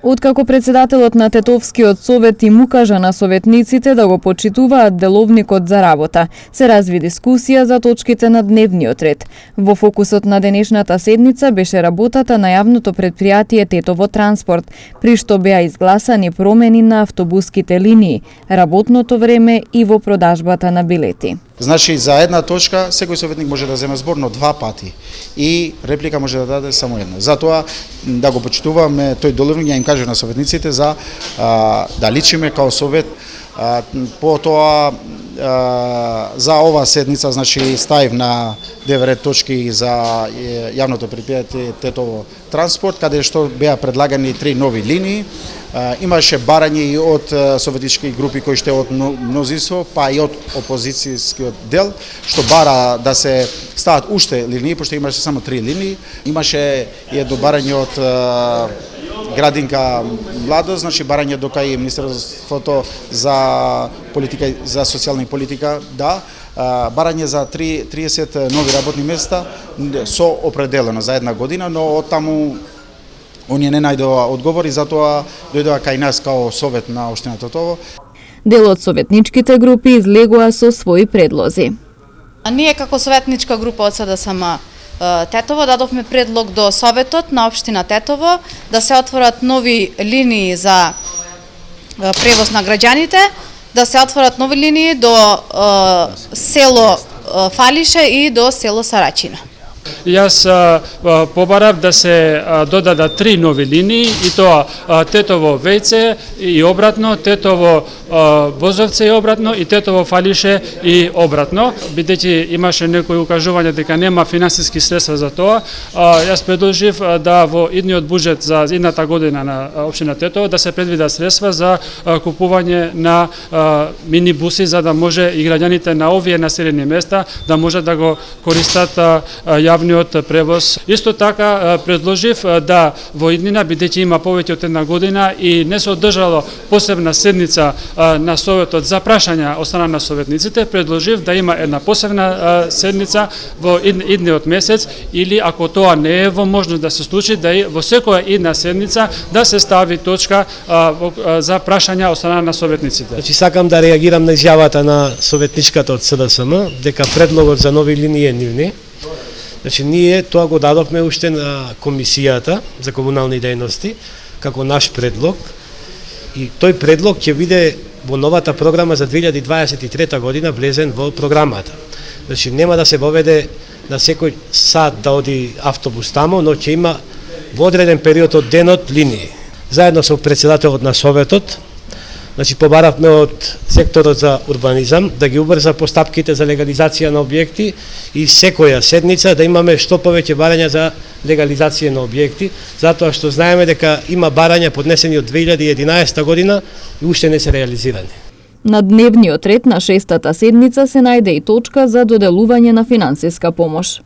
Откако председателот на Тетовскиот совет им укажа на советниците да го почитуваат деловникот за работа, се разви дискусија за точките на дневниот ред. Во фокусот на денешната седница беше работата на јавното предпријатие Тетово транспорт, при што беа изгласани промени на автобуските линии, работното време и во продажбата на билети. Значи, за една точка, секој советник може да земе зборно 2 пати и реплика може да даде само една. Затоа, да го почитуваме тој деловник, ја им кажа на советниците за да личиме као совет. Потоа, за ова седница, значи, ставив на 9 точки за јавното предпријатие Тетово транспорт, каде што беа предлагани 3 нови линии. Имаше барање и од советнички групи кои што од мнозинство, па и од опозицијскиот дел, што бара да се стават уште линии, пошто имаше само 3 линии. Имаше и едно барање од Градинка Младост, значи барање до кај Министерството за политика за социјална политика, да, барање за 30 нови работни места со определено за една година, но од таму оние не најдоа одговори, затоа дојдоа кај нас као совет на општина Тетово. Дел од советничките групи излегоа со своји предлози. Ние како советничка група од СДСМ Тетово дадовме предлог до советот на општина Тетово да се отворат нови линии за превоз на граѓаните, да се отворат нови линии до село Фалише и до село Сарачина. Јас побарав да се додадат 3 нови линии, и тоа Тетово Вејце и обратно, Тетово Бозовце и обратно, и Тетово Фалише и обратно. Бидејќи имаше некои укажувања дека нема финансиски средства за тоа, јас предложив да во идниот буџет за идната година на општина Тетово да се предвидат средства за купување на минибуси, за да може и граѓаните на овие населени места да можат да го користат јавниот превоз. Исто така предложив да во иднина, бидејќи има повеќе од една година и не се одржало посебна седница на советот за прашања од страна на советниците, предложив да има една посебна седница во идниот месец, или ако тоа не е во можност да се случи, да во секоја идна седница да се стави точка за прашања од страна на советниците. Значи, сакам да реагирам на изјавата на советничката од СДСМ дека предлогот за нови линии е нивни. Значи, ние тоа го дадовме уште на комисијата за комунални дејности како наш предлог, и тој предлог ќе биде во новата програма за 2023 година влезен во програмата. Значи, нема да се воведе на секој сат да оди автобус тамо, но ќе има во одреден период од денот линии. Заедно со председателот на советот, значи, побаравме од секторот за урбанизам да ги убрза постапките за легализација на објекти и секоја седница да имаме што повеќе барања за легализација на објекти, затоа што знаеме дека има барања поднесени од 2011 година и уште не се реализирани. На дневниот ред на 6-та седница се најде и точка за доделување на финансиска помош.